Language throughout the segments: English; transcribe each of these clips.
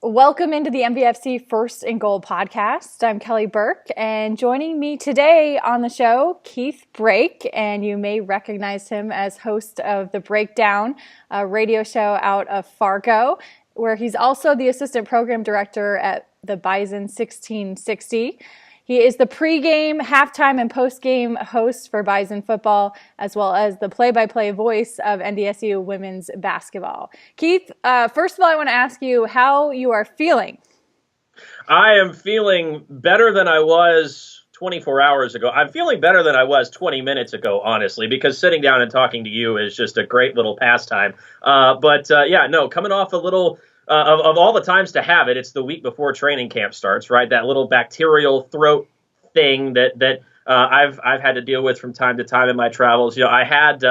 Welcome into the MVFC First and Goal podcast. I'm Kelly Burke, and joining me today on the show, Keith Brake, and you may recognize him as host of The Breakdown, a radio show out of Fargo, where he's also the assistant program director at the Bison 1660. He is the pregame, halftime, and postgame host for Bison football, as well as the play-by-play voice of NDSU women's basketball. Keith, first of all, I want to ask you how you are feeling. I am feeling better than I was 24 hours ago. I'm feeling better than I was 20 minutes ago, honestly, because sitting down and talking to you is just a great little pastime. Coming off a little... Of all the times to have it, it's the week before training camp starts, right? That little bacterial throat thing that I've had to deal with from time to time in my travels. I had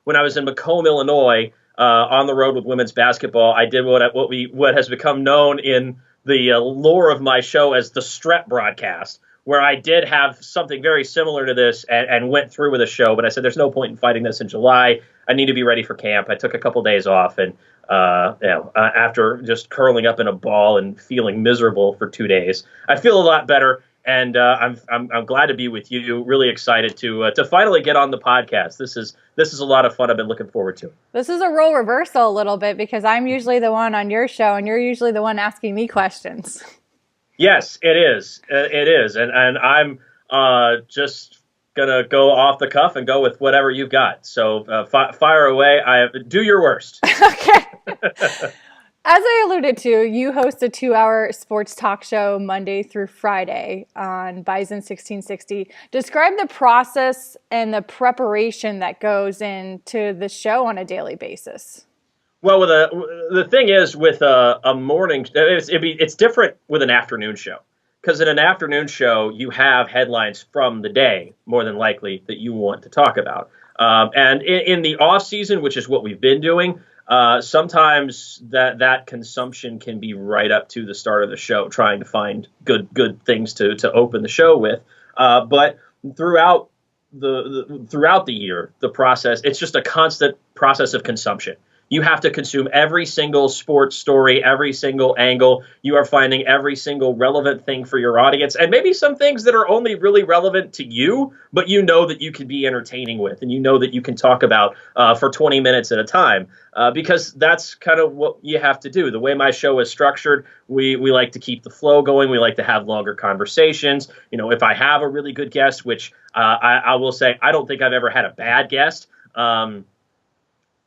when I was in Macomb, Illinois, on the road with women's basketball. I did what has become known in the lore of my show as the strep broadcast, where I did have something very similar to this and went through with a show. But I said, there's no point in fighting this in July. I need to be ready for camp. I took a couple days off, and after just curling up in a ball and feeling miserable for 2 days, I feel a lot better, and I'm glad to be with you. Really excited to finally get on the podcast. This is a lot of fun. I've been looking forward to. This is a role reversal a little bit because I'm usually the one on your show, and you're usually the one asking me questions. Yes, it is. It is, and I'm just gonna go off the cuff and go with whatever you've got. So fire away. Do your worst. Okay. As I alluded to, you host a 2-hour sports talk show Monday through Friday on Bison 1660. Describe the process and the preparation that goes into the show on a daily basis. Well, the thing is with a morning, it's different with an afternoon show. Because in an afternoon show, you have headlines from the day, more than likely, that you want to talk about. And in the off season, which is what we've been doing, sometimes that consumption can be right up to the start of the show, trying to find good things to open the show with. But throughout the year, the process, it's just a constant process of consumption. You have to consume every single sports story, every single angle. You are finding every single relevant thing for your audience, and maybe some things that are only really relevant to you, but you know that you can be entertaining with, and you know that you can talk about for 20 minutes at a time, because that's kind of what you have to do. The way my show is structured, we like to keep the flow going. We like to have longer conversations. If I have a really good guest, which I will say, I don't think I've ever had a bad guest.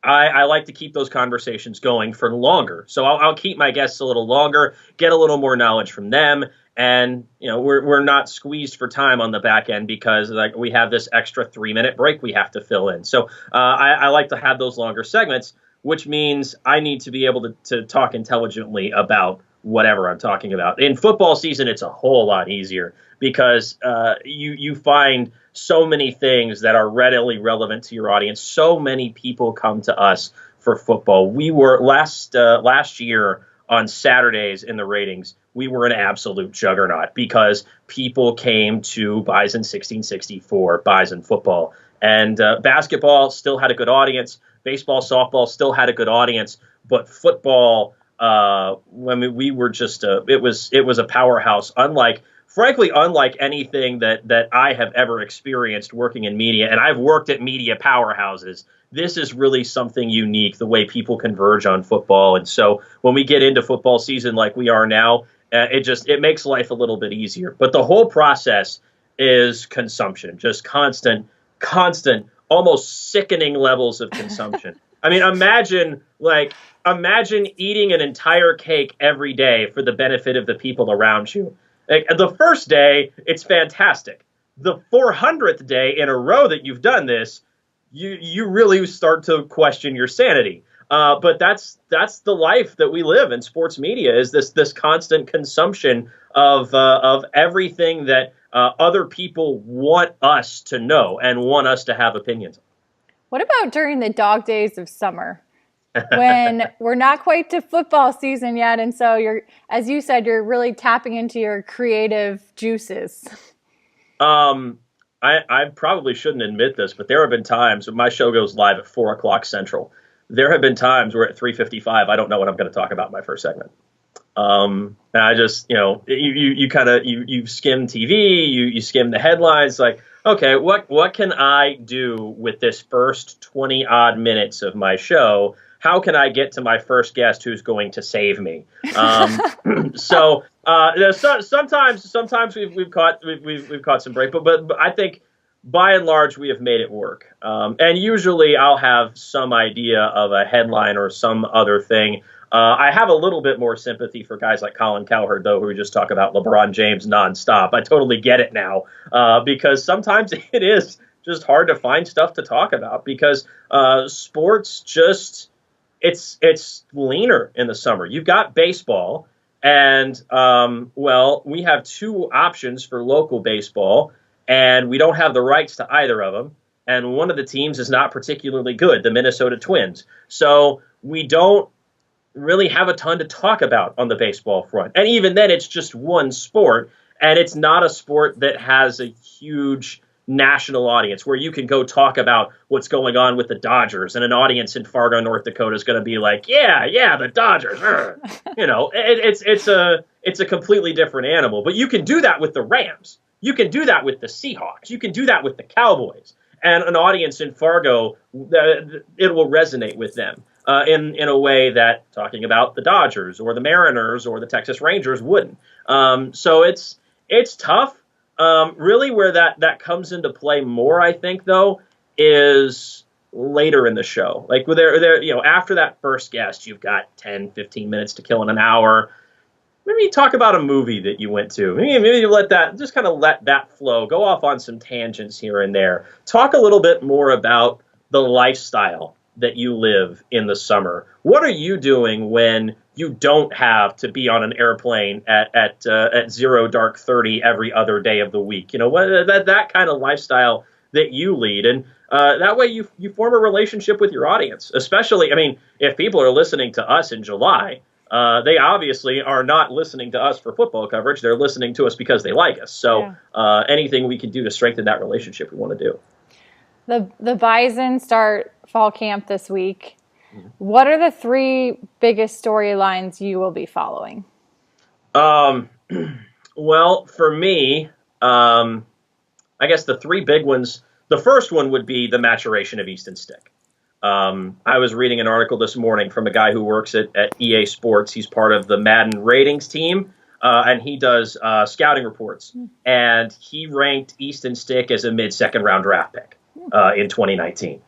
I like to keep those conversations going for longer. So I'll keep my guests a little longer, get a little more knowledge from them. And, we're not squeezed for time on the back end because we have this extra 3-minute break we have to fill in. So I like to have those longer segments, which means I need to be able to talk intelligently about whatever I'm talking about. In football season, it's a whole lot easier because you find so many things that are readily relevant to your audience. So many people come to us for football. We were last year on Saturdays in the ratings, we were an absolute juggernaut because people came to Bison 1660 for Bison football. And basketball still had a good audience. Baseball, softball still had a good audience. But football, we were just it was a powerhouse, unlike anything that I have ever experienced working in media. And I've worked at media powerhouses. This is really something unique, the way people converge on football. And so when we get into football season like we are now, it makes life a little bit easier. But the whole process is consumption, just constant, almost sickening levels of consumption. I mean, imagine eating an entire cake every day for the benefit of the people around you. The first day, it's fantastic. The 400th day in a row that you've done this, you really start to question your sanity. But that's the life that we live in sports media, is this constant consumption of everything that other people want us to know and want us to have opinions on. What about during the dog days of summer? When we're not quite to football season yet, and so as you said, you're really tapping into your creative juices. I probably shouldn't admit this, but there have been times when my show goes live at 4:00 Central. There have been times where at 3:55, I don't know what I'm going to talk about in my first segment. And I just, you kind of you skim TV, you skim the headlines, like, okay, what can I do with this first 20 odd minutes of my show? How can I get to my first guest who's going to save me? So sometimes we've caught some break, but I think by and large we have made it work. And usually I'll have some idea of a headline or some other thing. I have a little bit more sympathy for guys like Colin Cowherd, though, who just talk about LeBron James nonstop. I totally get it now, because sometimes it is just hard to find stuff to talk about, because sports just it's leaner in the summer. You've got baseball, and we have two options for local baseball, and we don't have the rights to either of them. And one of the teams is not particularly good, the Minnesota Twins. So we don't really have a ton to talk about on the baseball front. And even then, it's just one sport, and it's not a sport that has a huge national audience where you can go talk about what's going on with the Dodgers, and an audience in Fargo, North Dakota is going to be like, yeah, the Dodgers. It's a completely different animal. But you can do that with the Rams. You can do that with the Seahawks. You can do that with the Cowboys. And an audience in Fargo, it will resonate with them in a way that talking about the Dodgers or the Mariners or the Texas Rangers wouldn't. So it's tough. Really, where that comes into play more, I think, though, is later in the show. Like after that first guest, you've got 10, 15 minutes to kill in an hour. Maybe talk about a movie that you went to. Maybe you let that flow. Go off on some tangents here and there. Talk a little bit more about the lifestyle that you live in the summer. What are you doing when you don't have to be on an airplane at 0 dark 30 every other day of the week? That kind of lifestyle that you lead, and that way you form a relationship with your audience. Especially, if people are listening to us in July. They obviously are not listening to us for football coverage. They're listening to us because they like us. So anything we can do to strengthen that relationship, we want to do. The Bison start fall camp this week. What are the three biggest storylines you will be following? Well, for me, I guess the three big ones, the first one would be the maturation of Easton Stick. I was reading an article this morning from a guy who works at EA Sports. He's part of the Madden ratings team, and he does scouting reports. And he ranked Easton Stick as a mid-second round draft pick in 2019.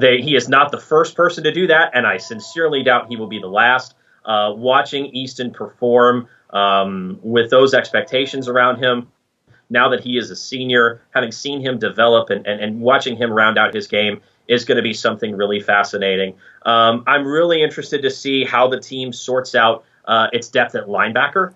He is not the first person to do that, and I sincerely doubt he will be the last. Watching Easton perform with those expectations around him, now that he is a senior, having seen him develop and watching him round out his game, is going to be something really fascinating. I'm really interested to see how the team sorts out its depth at linebacker,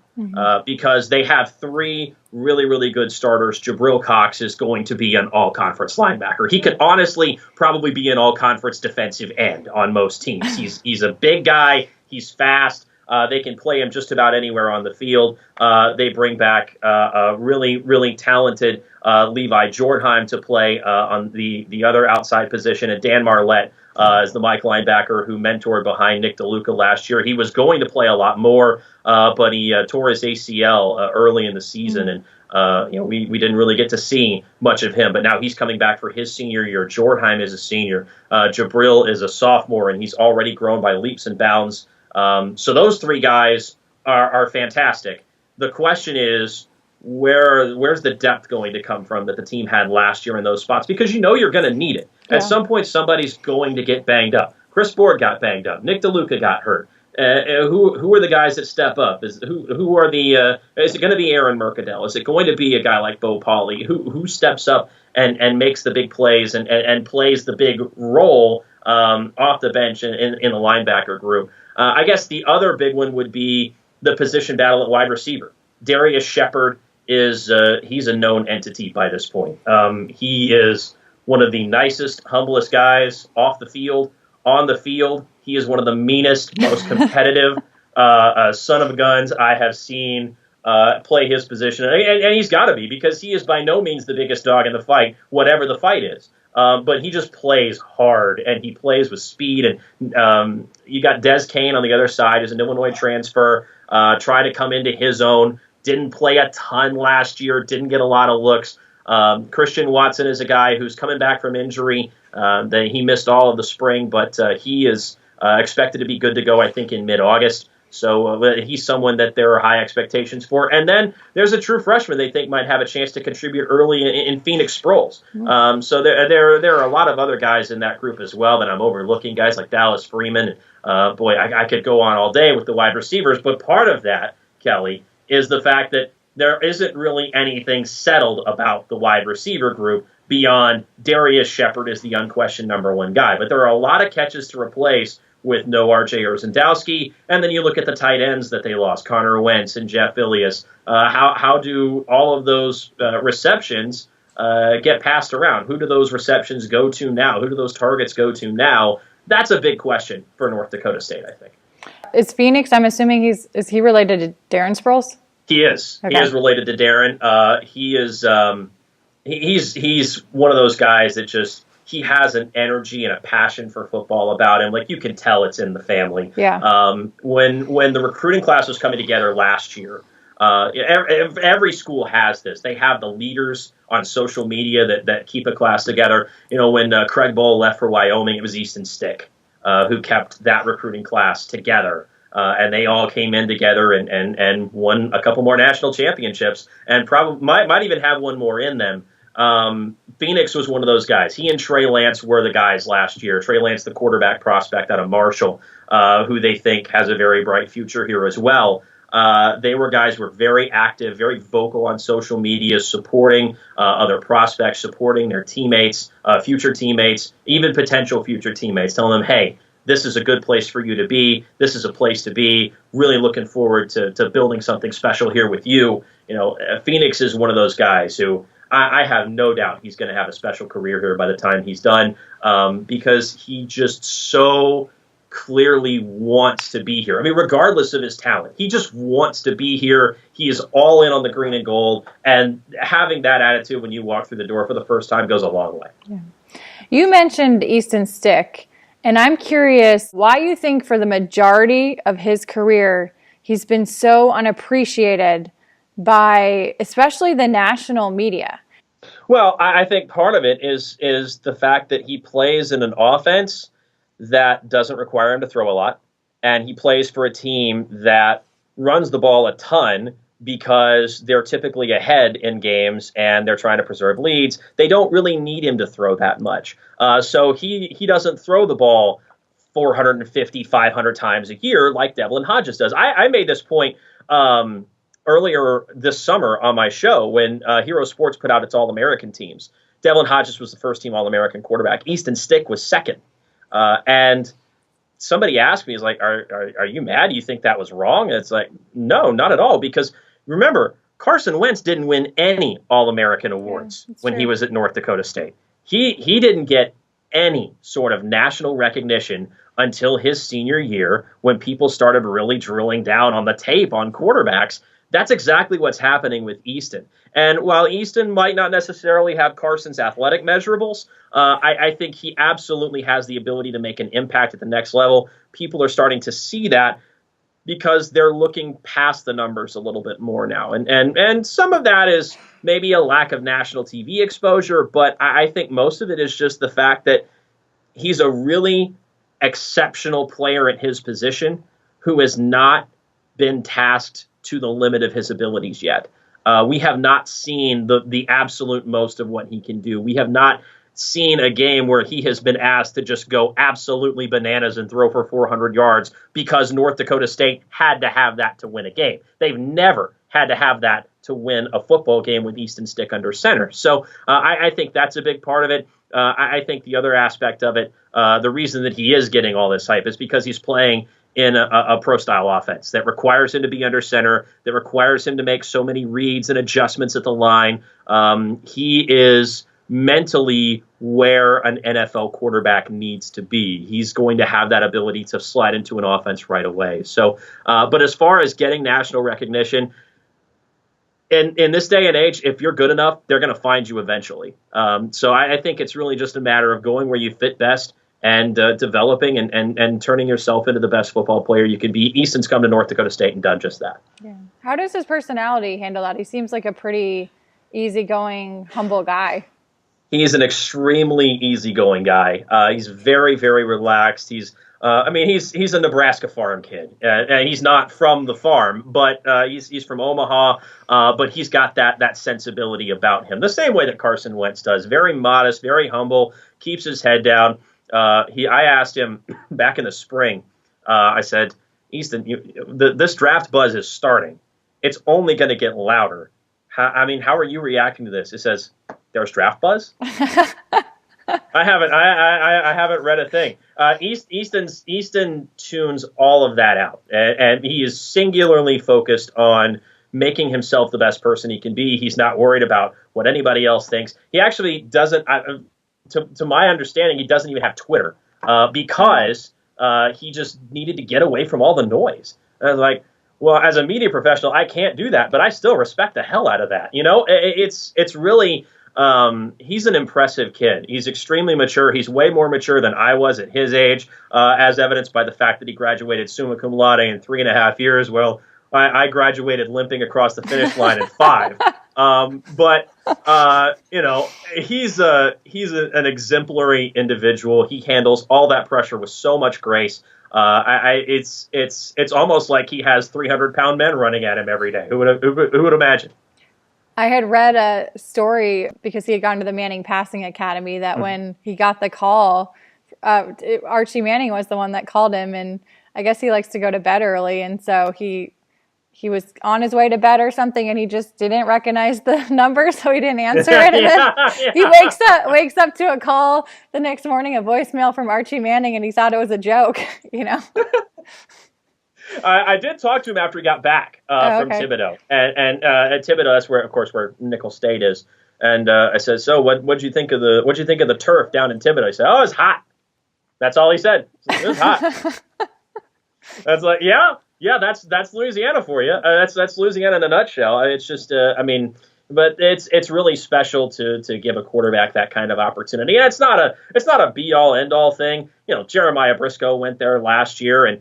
because they have three really, really good starters. Jabril Cox is going to be an all-conference linebacker. He could honestly probably be an all-conference defensive end on most teams. He's a big guy. He's fast. They can play him just about anywhere on the field. They bring back a really, really talented Levi Jortheim to play on the other outside position, and Dan Marlette is the Mike linebacker who mentored behind Nick DeLuca last year. He was going to play a lot more, but he tore his ACL early in the season, and we didn't really get to see much of him. But now he's coming back for his senior year. Jortheim is a senior. Jabril is a sophomore, and he's already grown by leaps and bounds. So those three guys are fantastic. The question is, where's the depth going to come from that the team had last year in those spots? Because you're going to need it. At some point, somebody's going to get banged up. Chris Board got banged up. Nick DeLuca got hurt. Who are the guys that step up? Is it going to be Aaron Mercadal? Is it going to be a guy like Bo Pauly who steps up and makes the big plays and plays the big role off the bench in the linebacker group? I guess the other big one would be the position battle at wide receiver. Darius Shepard he's a known entity by this point. He is one of the nicest, humblest guys off the field. On the field, he is one of the meanest, most competitive son of guns I have seen play his position. And he's got to be, because he is by no means the biggest dog in the fight, whatever the fight is. But he just plays hard, and he plays with speed. And you got Des Kane on the other side, who's an Illinois transfer. try to come into his own. Didn't play a ton last year, didn't get a lot of looks. Christian Watson is a guy who's coming back from injury. He missed all of the spring, but he is expected to be good to go, I think, in mid-August. So he's someone that there are high expectations for. And then there's a true freshman they think might have a chance to contribute early in Phoenix Sproles. So there are a lot of other guys in that group as well that I'm overlooking, guys like Dallas Freeman. I could go on all day with the wide receivers. But part of that, Kelly, is the fact that there isn't really anything settled about the wide receiver group beyond Darius Shepard is the unquestioned number one guy. But there are a lot of catches to replace with no R.J. Urzendowski, and then you look at the tight ends that they lost, Connor Wentz and Jeff Ilias. How do all of those receptions get passed around? Who do those receptions go to now? Who do those targets go to now? That's a big question for North Dakota State, I think. Is Phoenix, I'm assuming is he related to Darren Sproles? He is. Okay. He is related to Darren. He's one of those guys that just, he has an energy and a passion for football about him. Like, you can tell it's in the family. Yeah. When the recruiting class was coming together last year, every school has this. They have the leaders on social media that keep a class together. You know, when Craig Bowl left for Wyoming, it was Easton Stick who kept that recruiting class together. And they all came in together and won a couple more national championships, and probably might even have one more in them. Phoenix was one of those guys. He and Trey Lance were the guys last year. Trey Lance, the quarterback prospect out of Marshall, who they think has a very bright future here as well. They were guys who were very active, very vocal on social media, supporting other prospects, supporting their teammates, future teammates, even potential future teammates, telling them, hey, this is a good place for you to be. This is a place to be. Really looking forward to building something special here with you. You know, Phoenix is one of those guys who I have no doubt he's going to have a special career here by the time he's done, because he just so clearly wants to be here. I mean, regardless of his talent, he just wants to be here. He is all in on the green and gold, and having that attitude when you walk through the door for the first time goes a long way. Yeah. You mentioned Easton Stick, and I'm curious why you think for the majority of his career he's been so unappreciated by especially the national media. Well, I think part of it is the fact that he plays in an offense that doesn't require him to throw a lot, and he plays for a team that runs the ball a ton because they're typically ahead in games and they're trying to preserve leads. They don't really need him to throw that much. So he doesn't throw the ball 450, 500 times a year like Devlin Hodges does. I made this point earlier this summer on my show when Hero Sports put out its All-American teams. Devlin Hodges was the first team All-American quarterback. Easton Stick was second. And somebody asked me, is like, are you mad? Do you think that was wrong? And it's like, no, not at all. Because remember, Carson Wentz didn't win any All-American awards when he was at North Dakota State. He didn't get any sort of national recognition until his senior year, when people started really drilling down on the tape on quarterbacks. That's exactly what's happening with Easton. And while Easton might not necessarily have Carson's athletic measurables, I think he absolutely has the ability to make an impact at the next level. People are starting to see that because they're looking past the numbers a little bit more now. And some of that is maybe a lack of national TV exposure, but I think most of it is just the fact that he's a really exceptional player at his position who has not been tasked to the limit of his abilities yet. We have not seen the absolute most of what he can do. We have not seen a game where he has been asked to just go absolutely bananas and throw for 400 yards because North Dakota State had to have that to win a game. They've never had to have that to win a football game with Easton Stick under center. So I think that's a big part of it. I think the other aspect of it, the reason that he is getting all this hype is because he's playing in a pro-style offense that requires him to be under center, that requires him to make so many reads and adjustments at the line. He is mentally where an NFL quarterback needs to be. He's going to have that ability to slide into an offense right away. So, but as far as getting national recognition, in this day and age, if you're good enough, they're going to find you eventually. So I think it's really just a matter of going where you fit best and developing and turning yourself into the best football player you can be. Easton's come to North Dakota State and done just that. Yeah. How does his personality handle that? He seems like a pretty easygoing, humble guy. He's an extremely easygoing guy. He's very, very relaxed. He's a Nebraska farm kid. He's not from the farm, but he's from Omaha. But he's got that sensibility about him, the same way that Carson Wentz does. Very modest, very humble, keeps his head down. I asked him back in the spring. I said, Easton, this draft buzz is starting. It's only going to get louder. How are you reacting to this? It says, there's draft buzz? I haven't read a thing. Easton tunes all of that out, and he is singularly focused on making himself the best person he can be. He's not worried about what anybody else thinks. He actually doesn't, to my understanding, he doesn't even have Twitter because he just needed to get away from all the noise. And I was like, well, as a media professional, I can't do that, but I still respect the hell out of that. It's really, he's an impressive kid. He's extremely mature. He's way more mature than I was at his age, as evidenced by the fact that he graduated summa cum laude in 3.5 years. Well, I graduated limping across the finish line in 5. He's an exemplary individual. He handles all that pressure with so much grace. It's almost like he has 300-pound men running at him every day. Who would imagine? I had read a story because he had gone to the Manning Passing Academy that when he got the call, Archie Manning was the one that called him, and I guess he likes to go to bed early, and so he was on his way to bed or something, and he just didn't recognize the number, so he didn't answer it. And then he wakes up to a call the next morning, a voicemail from Archie Manning, and he thought it was a joke, I did talk to him after he got back from Thibodaux, and at Thibodaux, that's where Nickel State is. And I said, "So, what'd you think of the turf down in Thibodaux?" He said, "Oh, it's hot." That's all he said. It was hot. That's like, yeah, that's Louisiana for you. That's Louisiana in a nutshell. It's just, but it's really special to give a quarterback that kind of opportunity. And it's not a be all end all thing. Jeremiah Briscoe went there last year, and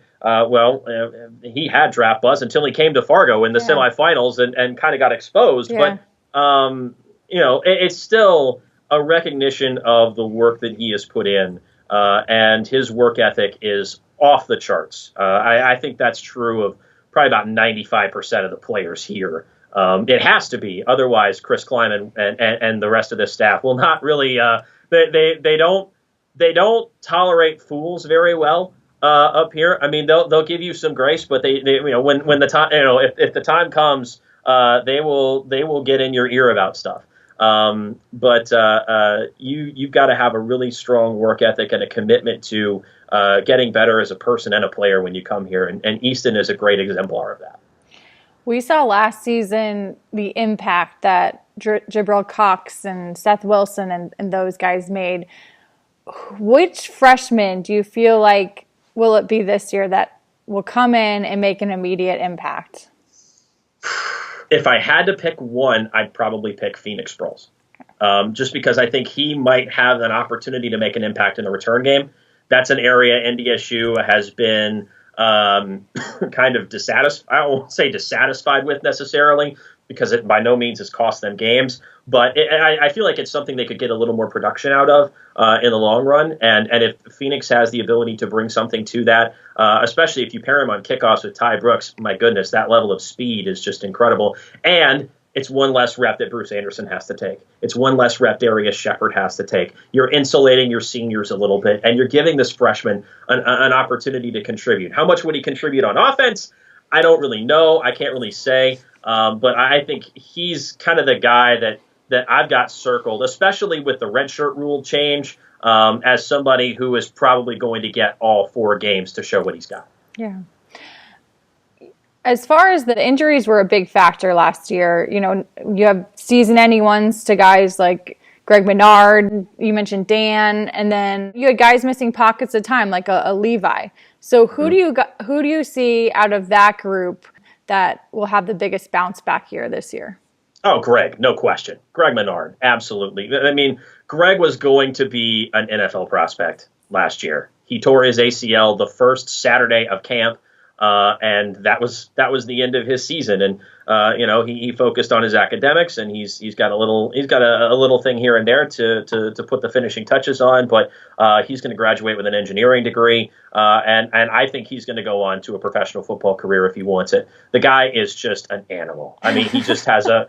he had draft buzz until he came to Fargo in the semifinals and kind of got exposed. Yeah. But it's still a recognition of the work that he has put in, and his work ethic is off the charts. I think that's true of probably about 95% of the players here. It has to be, otherwise Chris Kleiman and the rest of the staff will not really. They don't tolerate fools very well up here. I mean, they'll give you some grace, but they when the time if the time comes, they will get in your ear about stuff. But you've got to have a really strong work ethic and a commitment to getting better as a person and a player when you come here. And Easton is a great exemplar of that. We saw last season the impact that Jabril Cox and Seth Wilson and those guys made. Which freshman do you feel like will it be this year that will come in and make an immediate impact? If I had to pick one, I'd probably pick Phoenix Sproles. Just because I think he might have an opportunity to make an impact in the return game. That's an area NDSU has been kind of dissatisfied. I won't say dissatisfied with necessarily, because it by no means has cost them games. But I feel like it's something they could get a little more production out of in the long run. And if Phoenix has the ability to bring something to that, especially if you pair him on kickoffs with Ty Brooks, my goodness, that level of speed is just incredible. And it's one less rep that Bruce Anderson has to take. It's one less rep Darius Shepard has to take. You're insulating your seniors a little bit, and you're giving this freshman an opportunity to contribute. How much would he contribute on offense? I don't really know. I can't really say. But I think he's kind of the guy that I've got circled, especially with the redshirt rule change, as somebody who is probably going to get all 4 games to show what he's got. Yeah. As far as the injuries were a big factor last year, you have season-ending ones to guys like Greg Menard, you mentioned Dan, and then you had guys missing pockets of time like a Levi. So who do you see out of that group that will have the biggest bounce back here this year? Oh, Greg, no question. Greg Menard, absolutely. I mean, Greg was going to be an NFL prospect last year. He tore his ACL the first Saturday of camp, and that was the end of his season. And he focused on his academics, and he's got a little thing here and there to put the finishing touches on. But he's going to graduate with an engineering degree, and I think he's going to go on to a professional football career if he wants it. The guy is just an animal. I mean, he just has an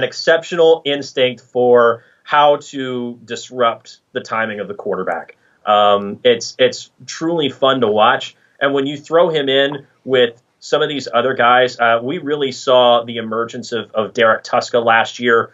exceptional instinct for how to disrupt the timing of the quarterback. It's truly fun to watch. And when you throw him in with some of these other guys, we really saw the emergence of Derek Tuska last year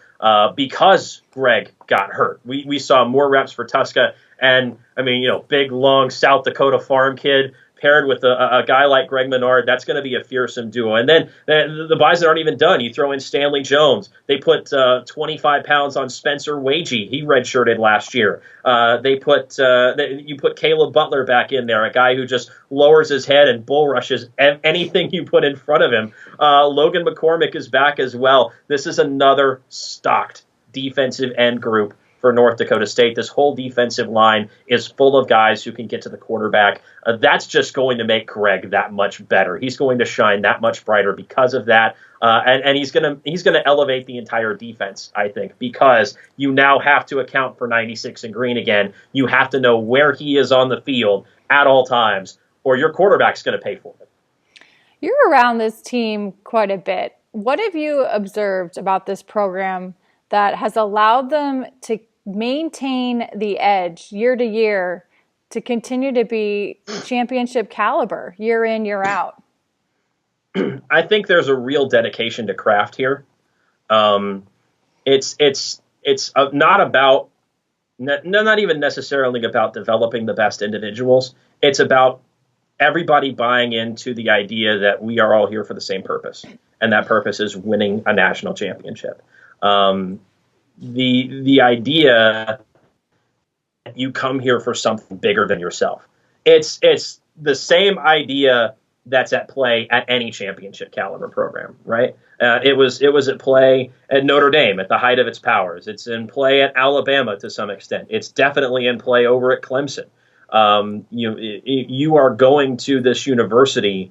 because Greg got hurt. We saw more reps for Tuska. And, I mean, big, long South Dakota farm kid paired with a guy like Greg Menard, that's going to be a fearsome duo. And then the Bison aren't even done. You throw in Stanley Jones. They put 25 pounds on Spencer Wagee. He redshirted last year. You put Caleb Butler back in there, a guy who just lowers his head and bull rushes anything you put in front of him. Logan McCormick is back as well. This is another stocked defensive end group for North Dakota State. This whole defensive line is full of guys who can get to the quarterback. That's just going to make Greg that much better. He's going to shine that much brighter because of that, and he's going to elevate the entire defense, I think, because you now have to account for 96 and green again. You have to know where he is on the field at all times, or your quarterback's going to pay for it. You're around this team quite a bit. What have you observed about this program that has allowed them to maintain the edge year to year to continue to be championship caliber year in, year out? I think there's a real dedication to craft here. It's not about, not even necessarily about developing the best individuals. It's about everybody buying into the idea that we are all here for the same purpose, and that purpose is winning a national championship. The idea that you come here for something bigger than yourself. It's the same idea that's at play at any championship caliber program, right? It was at play at Notre Dame at the height of its powers. It's in play at Alabama to some extent. It's definitely in play over at Clemson. You are going to this university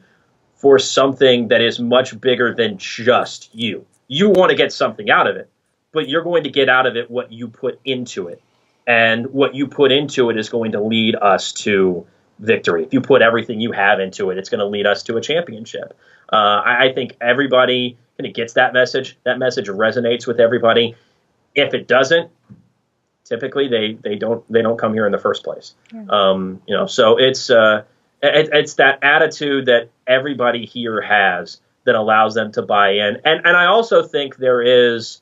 for something that is much bigger than just you. You want to get something out of it, but you're going to get out of it what you put into it. And what you put into it is going to lead us to victory. If you put everything you have into it, it's going to lead us to a championship. I think everybody kind of gets that message. That message resonates with everybody. If it doesn't, typically they don't come here in the first place. Yeah. So it's that attitude that everybody here has that allows them to buy in. And I also think there is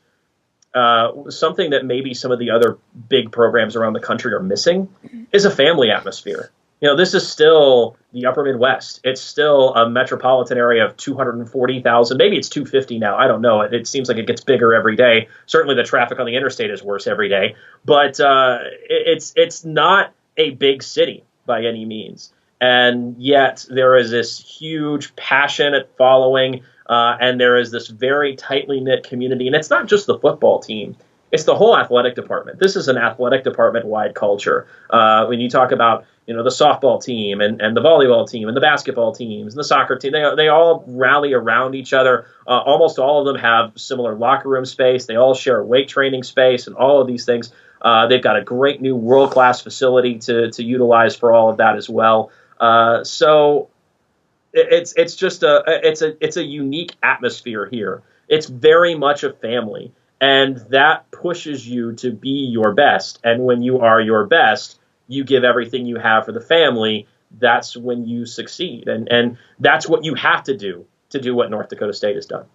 something that maybe some of the other big programs around the country are missing is a family atmosphere. This is still the upper Midwest. It's still a metropolitan area of 240,000. Maybe it's 250 now. I don't know. It seems like it gets bigger every day. Certainly the traffic on the interstate is worse every day. But it's not a big city by any means. And yet there is this huge passionate following, and there is this very tightly knit community. And it's not just the football team. It's the whole athletic department. This is an athletic department-wide culture. When you talk about the softball team and the volleyball team and the basketball teams and the soccer team, they all rally around each other. Almost all of them have similar locker room space. They all share weight training space and all of these things. They've got a great new world-class facility to utilize for all of that as well. So it's just a unique atmosphere here. It's very much a family, and that pushes you to be your best. And when you are your best, you give everything you have for the family. That's when you succeed, and that's what you have to do what North Dakota State has done.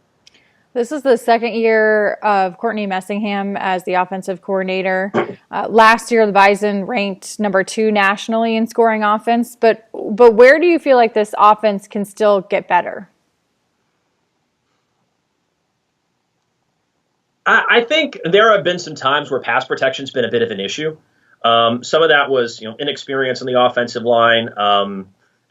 This is the second year of Courtney Messingham as the offensive coordinator. Last year, the Bison ranked number 2 nationally in scoring offense. But where do you feel like this offense can still get better? I think there have been some times where pass protection's been a bit of an issue. Some of that was inexperience on the offensive line.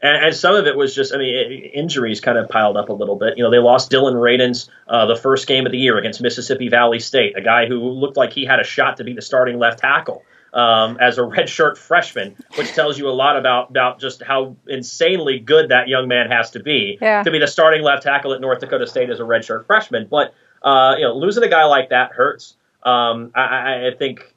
And some of it was just, injuries kind of piled up a little bit. They lost Dylan Radins the first game of the year against Mississippi Valley State, a guy who looked like he had a shot to be the starting left tackle. as a redshirt freshman, which tells you a lot about just how insanely good that young man has to be the starting left tackle at North Dakota State as a redshirt freshman. But losing a guy like that hurts. I think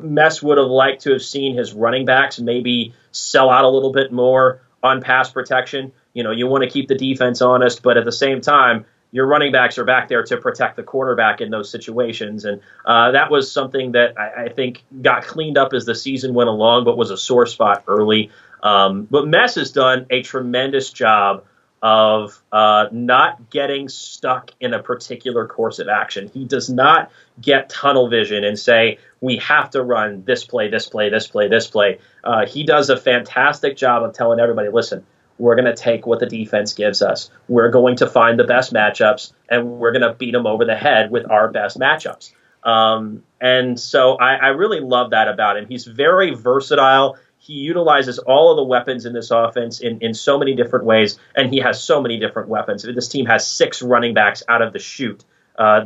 Mess would have liked to have seen his running backs maybe sell out a little bit more on pass protection. You want to keep the defense honest, but at the same time, your running backs are back there to protect the quarterback in those situations. And that was something that I think got cleaned up as the season went along, but was a sore spot early. But Mess has done a tremendous job of not getting stuck in a particular course of action. He does not get tunnel vision and say, we have to run this play, this play, this play, this play. He does a fantastic job of telling everybody, listen, we're going to take what the defense gives us. We're going to find the best matchups, and we're going to beat them over the head with our best matchups. And so I really love that about him. He's very versatile. He utilizes all of the weapons in this offense in so many different ways, and he has so many different weapons. This team has 6 running backs out of the chute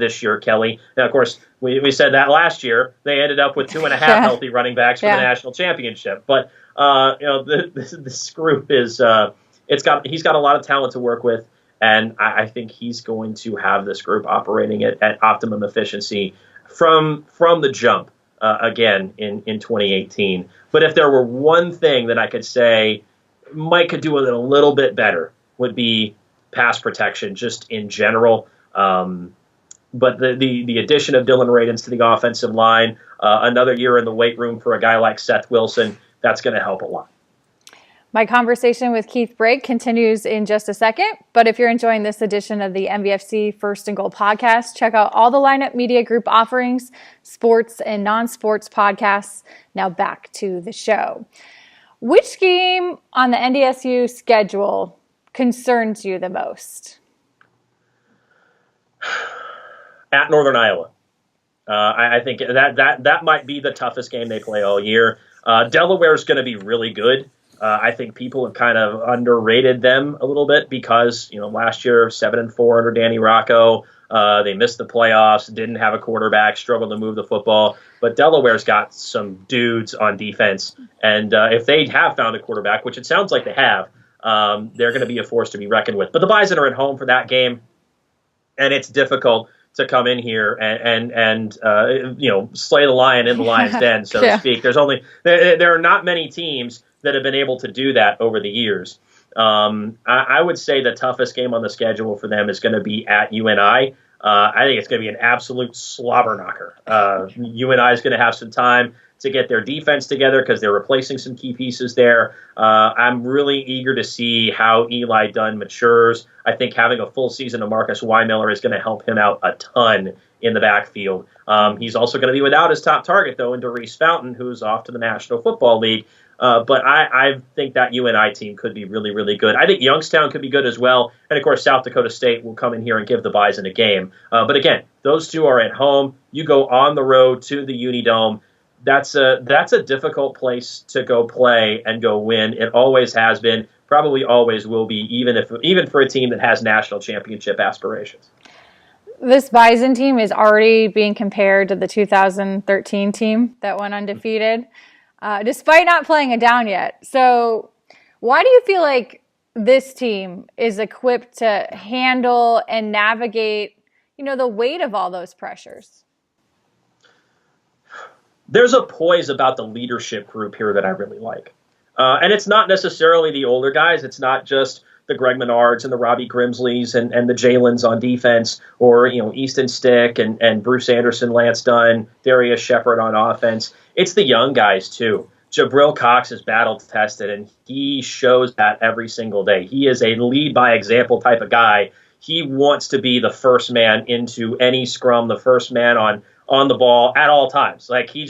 this year, Kelly. Now, of course, we said that last year. They ended up with 2.5 healthy running backs for the national championship. But this group is he's got a lot of talent to work with, and I think he's going to have this group operating at optimum efficiency from the jump again in 2018. But if there were one thing that I could say Mike could do a little bit better, would be pass protection just in general. But the addition of Dylan Radins to the offensive line, another year in the weight room for a guy like Seth Wilson, that's going to help a lot. My conversation with Keith Brake continues in just a second, but if you're enjoying this edition of the MVFC First and Goal podcast, check out all the Lineup Media Group offerings, sports and non-sports podcasts. Now back to the show. Which game on the NDSU schedule concerns you the most? At Northern Iowa. I think that might be the toughest game they play all year. Delaware's going to be really good. I think people have kind of underrated them a little bit because, last year 7-4 under Danny Rocco. They missed the playoffs, didn't have a quarterback, struggled to move the football. But Delaware's got some dudes on defense. And if they have found a quarterback, which it sounds like they have, they're going to be a force to be reckoned with. But the Bison are at home for that game, and it's difficult to come in here and slay the lion in the lion's den, so to speak. There are not many teams that have been able to do that over the years. I would say the toughest game on the schedule for them is going to be at UNI. I think it's going to be an absolute slobber knocker. UNI is going to have some time to get their defense together because they're replacing some key pieces there. I'm really eager to see how Eli Dunn matures. I think having a full season of Marcus Weimiller is going to help him out a ton in the backfield. He's also going to be without his top target, though, in Doris Fountain, who's off to the National Football League. But I think that UNI team could be really, really good. I think Youngstown could be good as well. And, of course, South Dakota State will come in here and give the Bison a game. But, again, those two are at home. You go on the road to the Unidome. That's a difficult place to go play and go win. It always has been, probably always will be, even for a team that has national championship aspirations. This Bison team is already being compared to the 2013 team that went undefeated, despite not playing it down yet. So why do you feel like this team is equipped to handle and navigate, the weight of all those pressures? There's a poise about the leadership group here that I really like. And it's not necessarily the older guys. It's not just the Greg Menards and the Robbie Grimsleys and the Jalens on defense, or, Easton Stick and Bruce Anderson, Lance Dunn, Darius Shepard on offense. It's the young guys, too. Jabril Cox is battle-tested, and he shows that every single day. He is a lead-by-example type of guy. He wants to be the first man into any scrum, the first man on the ball at all times. Like, he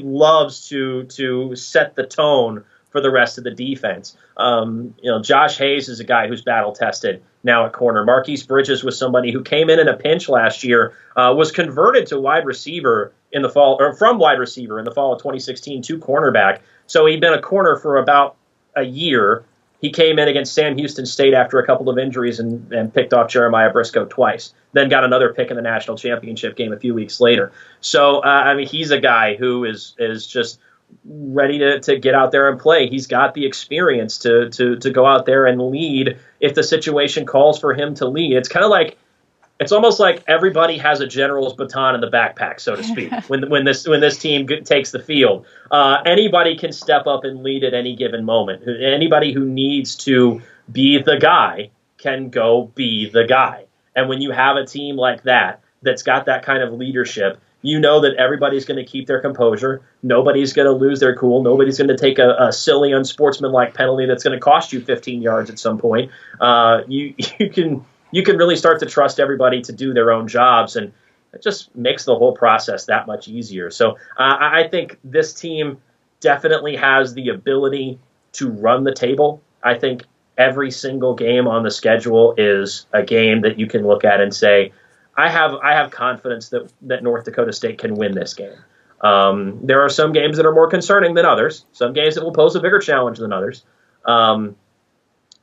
loves to set the tone for the rest of the defense. Josh Hayes is a guy who's battle-tested now at corner. Marquise Bridges was somebody who came in a pinch last year, was converted to wide receiver in the fall, or from wide receiver in the fall of 2016 to cornerback. So he'd been a corner for about a year He came in against Sam Houston State after a couple of injuries and picked off Jeremiah Briscoe twice. Then got another pick in the national championship game a few weeks later. So, he's a guy who is just ready to get out there and play. He's got the experience to go out there and lead if the situation calls for him to lead. It's almost like everybody has a general's baton in the backpack, so to speak, when this team takes the field. Anybody can step up and lead at any given moment. Anybody who needs to be the guy can go be the guy. And when you have a team like that's got that kind of leadership, you know that everybody's going to keep their composure. Nobody's going to lose their cool. Nobody's going to take a silly, unsportsmanlike penalty that's going to cost you 15 yards at some point. You can really start to trust everybody to do their own jobs, and it just makes the whole process that much easier. So I think this team definitely has the ability to run the table. I think every single game on the schedule is a game that you can look at and say, I have confidence that North Dakota State can win this game. There are some games that are more concerning than others, some games that will pose a bigger challenge than others.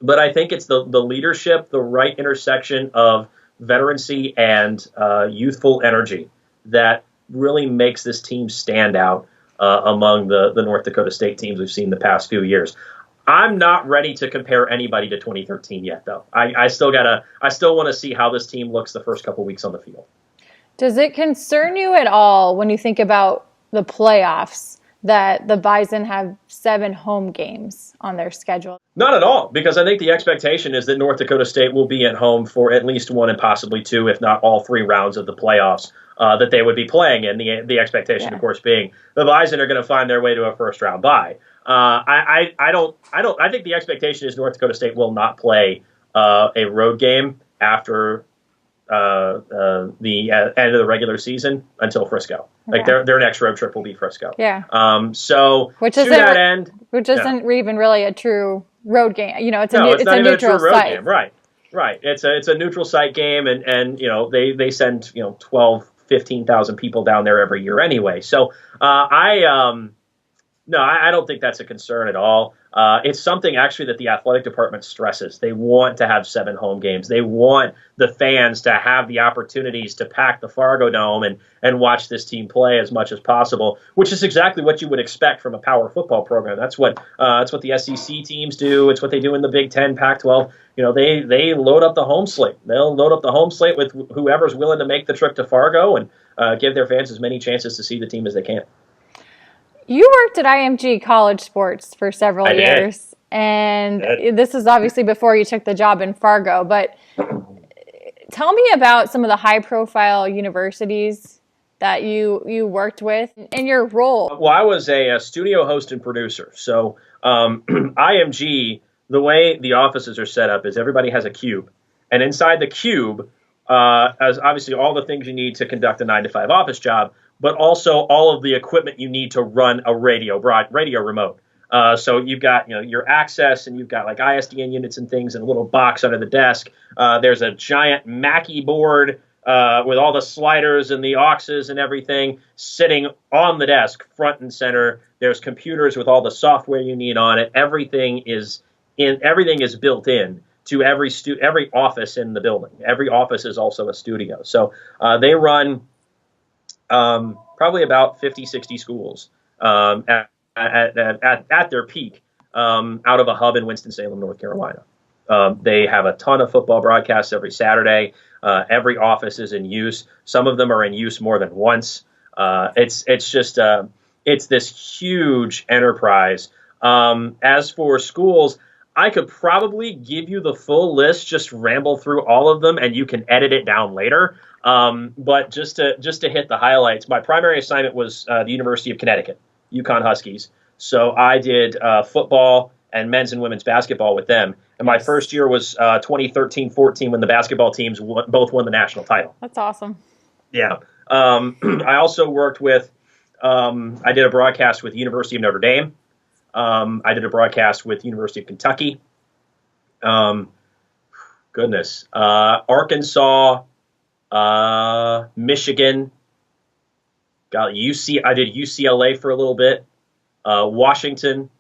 But I think it's the leadership, the right intersection of veterancy and youthful energy that really makes this team stand out among the North Dakota State teams we've seen the past few years. I'm not ready to compare anybody to 2013 yet, though. I still want to see how this team looks the first couple weeks on the field. Does it concern you at all when you think about the playoffs that the Bison have 7 home games on their schedule? Not at all, because I think the expectation is that North Dakota State will be at home for at least 1 and possibly 2, if not all 3 rounds of the playoffs that they would be playing in. The expectation, of course, being the Bison are going to find their way to a first round bye. I think the expectation is North Dakota State will not play a road game after the end of the regular season until Frisco. Like their next road trip will be Frisco. Yeah. So which to that end, which isn't even really a true road game. It's not a even neutral a true road site. game. Right. It's a neutral site game, and they send 12,000-15,000 people down there every year anyway. So I don't think that's a concern at all. It's something actually that the athletic department stresses. They want to have 7 home games. They want the fans to have the opportunities to pack the Fargo Dome and watch this team play as much as possible, which is exactly what you would expect from a power football program. That's what the SEC teams do. It's what they do in the Big Ten, Pac-12. They load up the home slate. They'll load up the home slate with whoever's willing to make the trip to Fargo and give their fans as many chances to see the team as they can. You worked at IMG College Sports for several years, and this is obviously before you took the job in Fargo, but tell me about some of the high-profile universities that you worked with and your role. Well, I was a studio host and producer, so IMG, the way the offices are set up is everybody has a cube, and inside the cube, as obviously all the things you need to conduct a 9-to-5 office job, but also all of the equipment you need to run a radio remote. So you've got your access, and you've got like ISDN units and things in a little box under the desk. There's a giant Mackie board with all the sliders and the auxes and everything sitting on the desk, front and center. There's computers with all the software you need on it. Everything is built in to every office in the building. Every office is also a studio. So they run probably about 50, 60 schools at their peak out of a hub in Winston-Salem, North Carolina. They have a ton of football broadcasts every Saturday. Every office is in use. Some of them are in use more than once. It's this huge enterprise. As for schools, I could probably give you the full list, just ramble through all of them, and you can edit it down later. But just to hit the highlights, my primary assignment was the University of Connecticut, UConn Huskies. So I did football and men's and women's basketball with them. And my first year was 2013-14 when the basketball teams both won the national title. That's awesome. Yeah. I also worked with, I did a broadcast with University of Notre Dame. I did a broadcast with University of Kentucky. Arkansas, Michigan. I did UCLA for a little bit. Washington.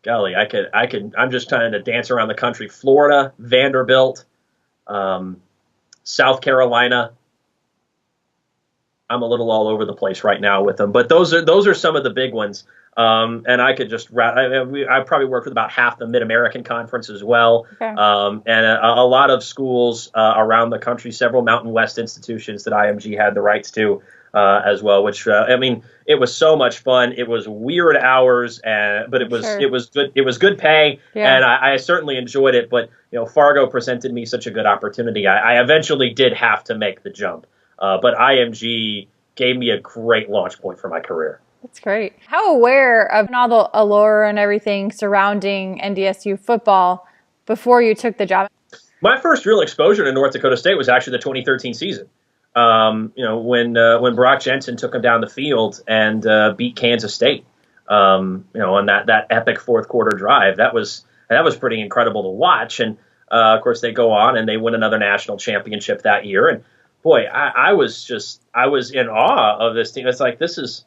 golly, I'm just trying to dance around the country. Florida, Vanderbilt, South Carolina. I'm a little all over the place right now with them, but those are some of the big ones. And I could just I probably worked with about half the Mid-American Conference as well, Okay. and a lot of schools around the country, several Mountain West institutions that IMG had the rights to as well. Which it was so much fun. It was weird hours, but it was Sure. it was good. It was good pay, Yeah. and I certainly enjoyed it. But Fargo presented me such a good opportunity. I eventually did have to make the jump, but IMG gave me a great launch point for my career. That's great. How aware of all the allure and everything surrounding NDSU football before you took the job? My first real exposure to North Dakota State was actually the 2013 season. When Brock Jensen took him down the field and beat Kansas State. On that epic fourth quarter drive, that was pretty incredible to watch. And of course, they go on and they win another national championship that year. And boy, I was in awe of this team. It's like this is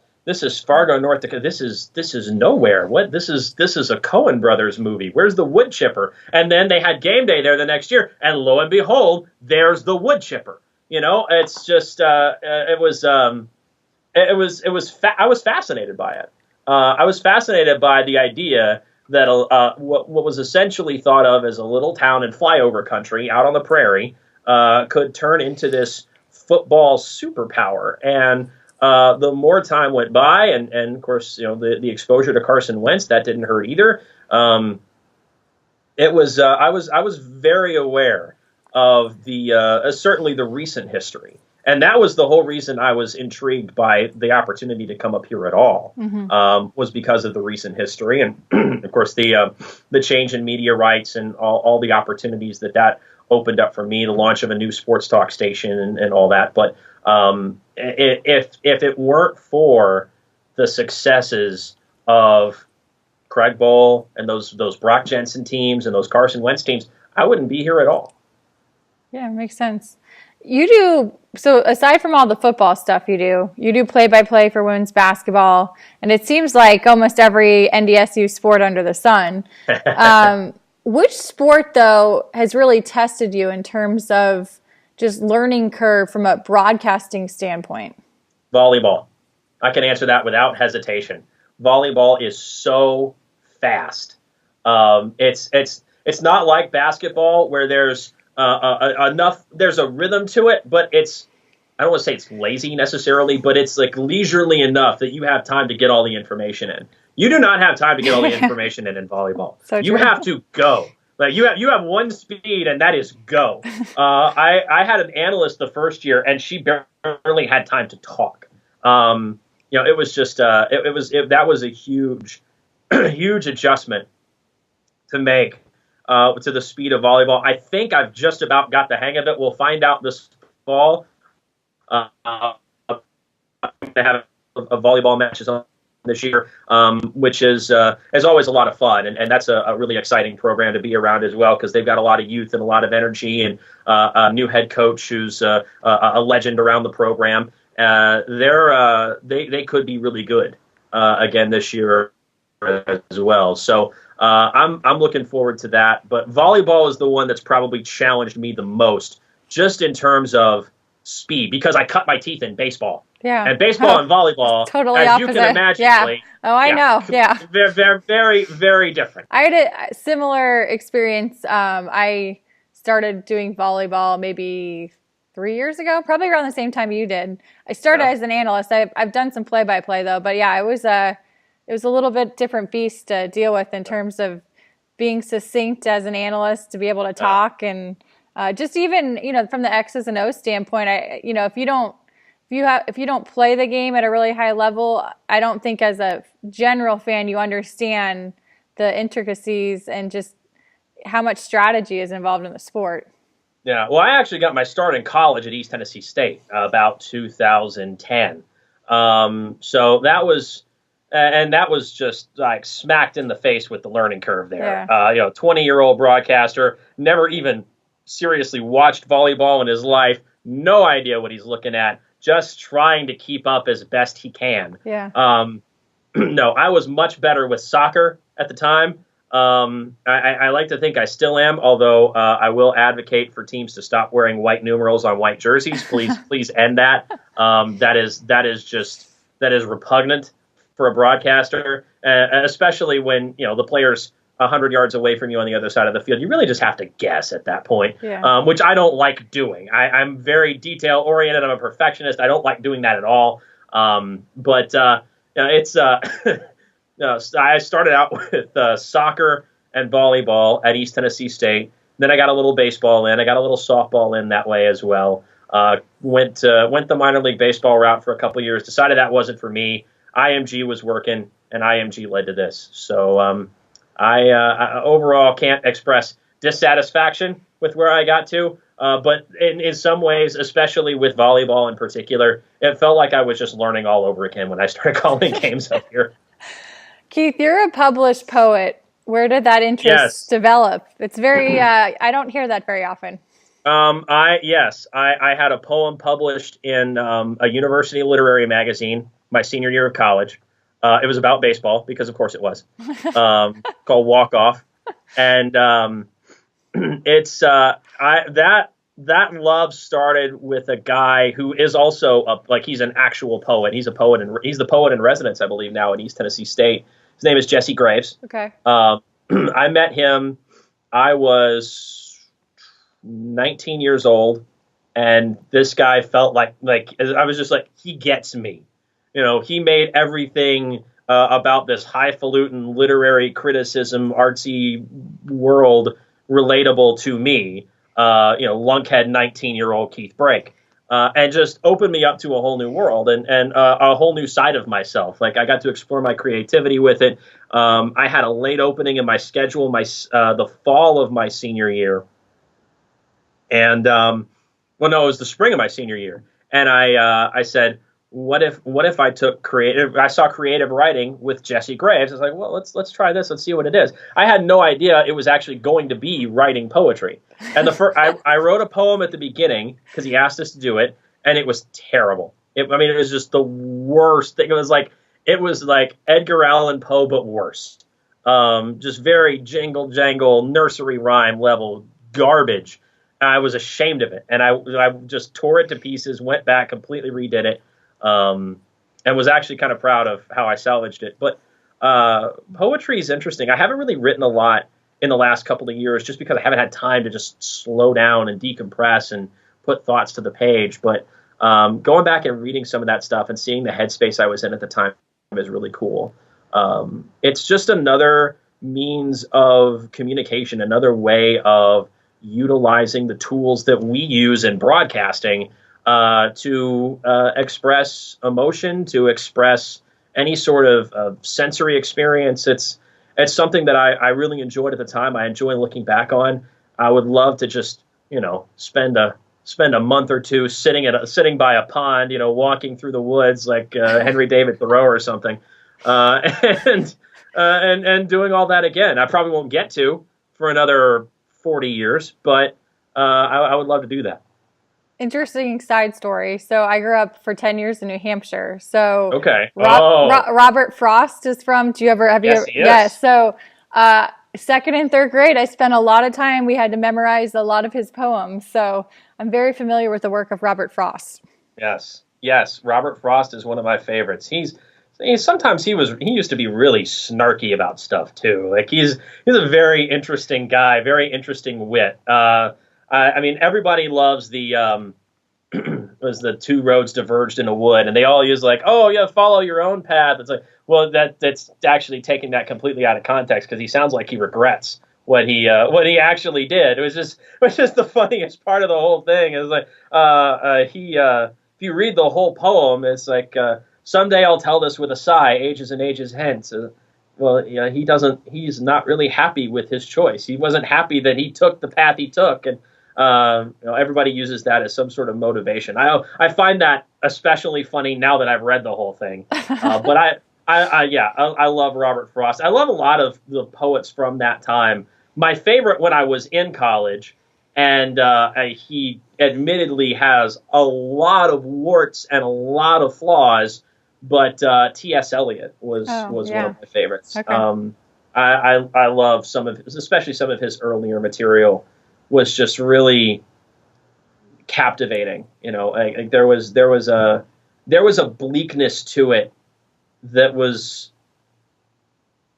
Fargo, North Dakota. This is nowhere. This is a Coen Brothers movie. Where's the wood chipper? And then they had game day there the next year, and lo and behold, there's the wood chipper. It's just I was fascinated by it. I was fascinated by the idea that what was essentially thought of as a little town in flyover country out on the prairie could turn into this football superpower. And the more time went by, and of course, the exposure to Carson Wentz, that didn't hurt either. I was very aware of the certainly the recent history, and that was the whole reason I was intrigued by the opportunity to come up here at all. Was because of the recent history, and of course the change in media rights and all the opportunities that opened up for me, the launch of a new sports talk station and all that. But if it weren't for the successes of Craig Bowl and those Brock Jensen teams and those Carson Wentz teams, I wouldn't be here at all. Yeah, it makes sense. You do, so aside from all the football stuff you do play-by-play for women's basketball, and it seems like almost every NDSU sport under the sun. Which sport, though, has really tested you in terms of just learning curve from a broadcasting standpoint? Volleyball. I can answer that without hesitation. Volleyball is so fast. It's not like basketball where there's there's a rhythm to it, but I don't want to say it's lazy necessarily, but it's like leisurely enough that you have time to get all the information in. You do not have time to get all the information in volleyball. So you have to go. Like you have one speed, and that is go. I had an analyst the first year, and she barely had time to talk. It was just that was a huge adjustment to make to the speed of volleyball. I think I've just about got the hang of it. We'll find out this fall. I'm going to have a volleyball matches on this year, which is always a lot of fun, and that's a really exciting program to be around as well, because they've got a lot of youth and a lot of energy, and a new head coach who's a legend around the program. They could be really good again this year as well. So I'm looking forward to that. But volleyball is the one that's probably challenged me the most, just in terms of speed, because I cut my teeth in baseball. Yeah. And baseball and volleyball, totally as opposite. you can imagine, Yeah. Oh, I know. Yeah. Very, very, very different. I had a similar experience. I started doing volleyball maybe 3 years ago, probably around the same time you did. I started as an analyst. I've done some play-by-play though, but yeah, it was a little bit different beast to deal with in terms of being succinct as an analyst, to be able to talk, and just even from the X's and O's standpoint, if you don't play the game at a really high level, I don't think as a general fan you understand the intricacies and just how much strategy is involved in the sport. Yeah, well, I actually got my start in college at East Tennessee State about 2010. So that was just like smacked in the face with the learning curve there. Yeah. 20-year-old broadcaster, never even seriously watched volleyball in his life, no idea what he's looking at, just trying to keep up as best he can. Yeah. no, I was much better with soccer at the time. I like to think I still am, although I will advocate for teams to stop wearing white numerals on white jerseys. Please end that. That is repugnant for a broadcaster, especially when the player's 100 yards away from you on the other side of the field. You really just have to guess at that point, which I don't like doing. I'm very detail oriented. I'm a perfectionist. I don't like doing that at all. But it's. No, I started out with soccer and volleyball at East Tennessee State. Then I got a little baseball in. I got a little softball in that way as well. Went the minor league baseball route for a couple of years. Decided that wasn't for me. IMG was working, and IMG led to this. So I overall can't express dissatisfaction with where I got to. But in some ways, especially with volleyball in particular, it felt like I was just learning all over again when I started calling games up here. Keith, you're a published poet. Where did that interest develop? It's very, I don't hear that very often. I had a poem published in a university literary magazine my senior year of college. It was about baseball, because of course it was, called Walk Off. And it's that love started with a guy who is also he's an actual poet. He's a poet, and he's the poet in residence, I believe, now at East Tennessee State. His name is Jesse Graves. Okay. I met him. I was 19 years old, and this guy felt like I was just like, he gets me. He made everything about this highfalutin literary criticism, artsy world relatable to me. Lunkhead 19-year-old Keith Brake. And just opened me up to a whole new world and a whole new side of myself. Like, I got to explore my creativity with it. I had a late opening in my schedule, the fall of my senior year. And, it was the spring of my senior year. And I said, what if I took I saw creative writing with Jesse Graves. I was like, well, let's try this. Let's see what it is. I had no idea it was actually going to be writing poetry. And I wrote a poem at the beginning because he asked us to do it, and it was terrible. It was just the worst thing. It was like Edgar Allan Poe, but worse. Just very jingle jangle nursery rhyme level garbage. I was ashamed of it, and I just tore it to pieces. Went back, completely redid it. And was actually kind of proud of how I salvaged it. But poetry is interesting. I haven't really written a lot in the last couple of years just because I haven't had time to just slow down and decompress and put thoughts to the page. But going back and reading some of that stuff and seeing the headspace I was in at the time is really cool. It's just another means of communication, another way of utilizing the tools that we use in broadcasting to express emotion, to express any sort of sensory experience. It's something that I really enjoyed at the time. I enjoy looking back on. I would love to just, spend a month or two sitting by a pond, walking through the woods like Henry David Thoreau or something, and doing all that again. I probably won't get to for another 40 years, but I would love to do that. Interesting side story. So I grew up for 10 years in New Hampshire. So okay. Robert Frost is from, yes. So second and third grade, I spent a lot of time, we had to memorize a lot of his poems. So I'm very familiar with the work of Robert Frost. Yes. Robert Frost is one of my favorites. Sometimes he used to be really snarky about stuff too. Like he's a very interesting guy, very interesting wit. Everybody loves the was the two roads diverged in a wood, and they all use follow your own path. It's like, well, that's actually taking that completely out of context because he sounds like he regrets what he actually did. It was just the funniest part of the whole thing. It was like if you read the whole poem, it's like someday I'll tell this with a sigh, ages and ages hence. He's not really happy with his choice. He wasn't happy that he took the path he took, and everybody uses that as some sort of motivation. I find that especially funny now that I've read the whole thing. But I love Robert Frost. I love a lot of the poets from that time. My favorite when I was in college, and he admittedly has a lot of warts and a lot of flaws, But T.S. Eliot was one of my favorites. Okay. I love especially some of his earlier material was just really captivating. Like there was a bleakness to it that was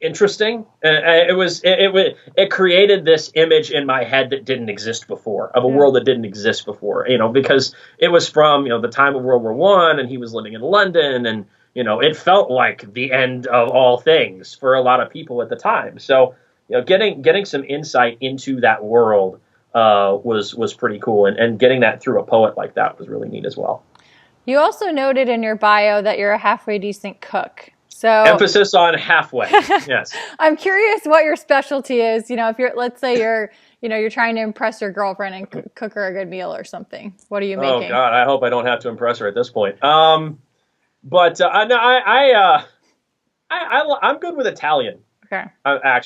interesting. It created this image in my head that didn't exist before, of a world that didn't exist before, because it was from, the time of World War I, and he was living in London, and, it felt like the end of all things for a lot of people at the time. So, getting some insight into that world was pretty cool, and getting that through a poet like that was really neat as well. You also noted in your bio that you're a halfway decent cook. So emphasis on halfway. Yes. I'm curious what your specialty is. If let's say you're trying to impress your girlfriend and cook her a good meal or something. What are you making? Oh God, I hope I don't have to impress her at this point. I'm good with Italian. Okay. I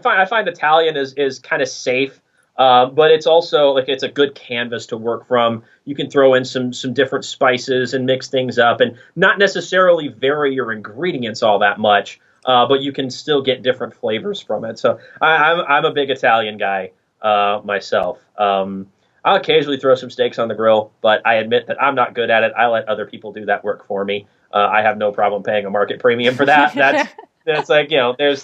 find Italian is kind of safe. But it's also it's a good canvas to work from. You can throw in some different spices and mix things up, and not necessarily vary your ingredients all that much. But you can still get different flavors from it. So I'm a big Italian guy myself. I'll occasionally throw some steaks on the grill, but I admit that I'm not good at it. I let other people do that work for me. I have no problem paying a market premium for that. That's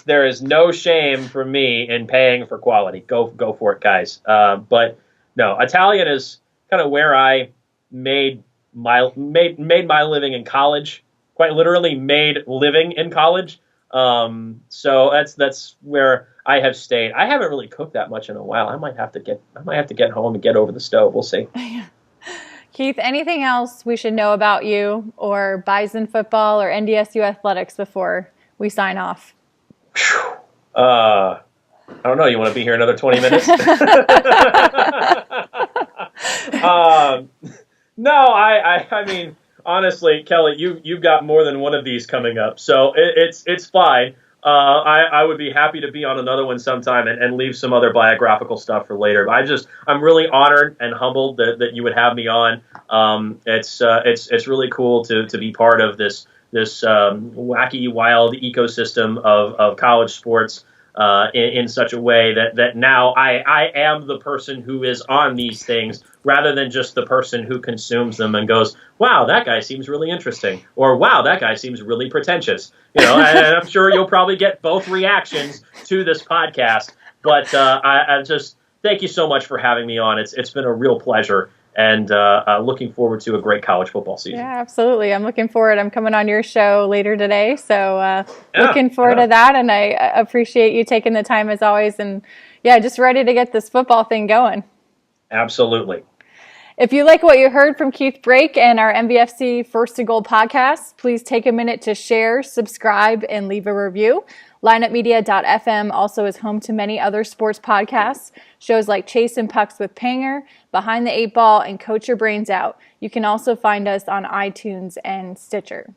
there is no shame for me in paying for quality. Go for it, guys. But no, Italian is kind of where I made my living in college. Quite literally made living in college. So that's where I have stayed. I haven't really cooked that much in a while. I might have to get home and get over the stove. We'll see. Keith, anything else we should know about you or Bison football or NDSU athletics before we sign off? I don't know. You want to be here another 20 minutes? No, I mean, honestly, Kelly, you've got more than one of these coming up, so it's fine. I would be happy to be on another one sometime and leave some other biographical stuff for later. But I'm really honored and humbled that you would have me on. It's really cool to be part of this wacky, wild ecosystem of college sports in such a way that now I am the person who is on these things rather than just the person who consumes them and goes, wow, that guy seems really interesting, or wow, that guy seems really pretentious. And I'm sure you'll probably get both reactions to this podcast. But I just thank you so much for having me on. It's been a real pleasure. And looking forward to a great college football season. Yeah, absolutely. I'm looking forward. I'm coming on your show later today. So looking forward to that. And I appreciate you taking the time as always. And just ready to get this football thing going. Absolutely. If you like what you heard from Keith Brake and our MVFC First and Goal podcast, please take a minute to share, subscribe, and leave a review. lineupmedia.fm also is home to many other sports podcasts, shows like Chase and Pucks with Panger, Behind the Eight Ball, and Coach Your Brains Out. You can also find us on iTunes and Stitcher.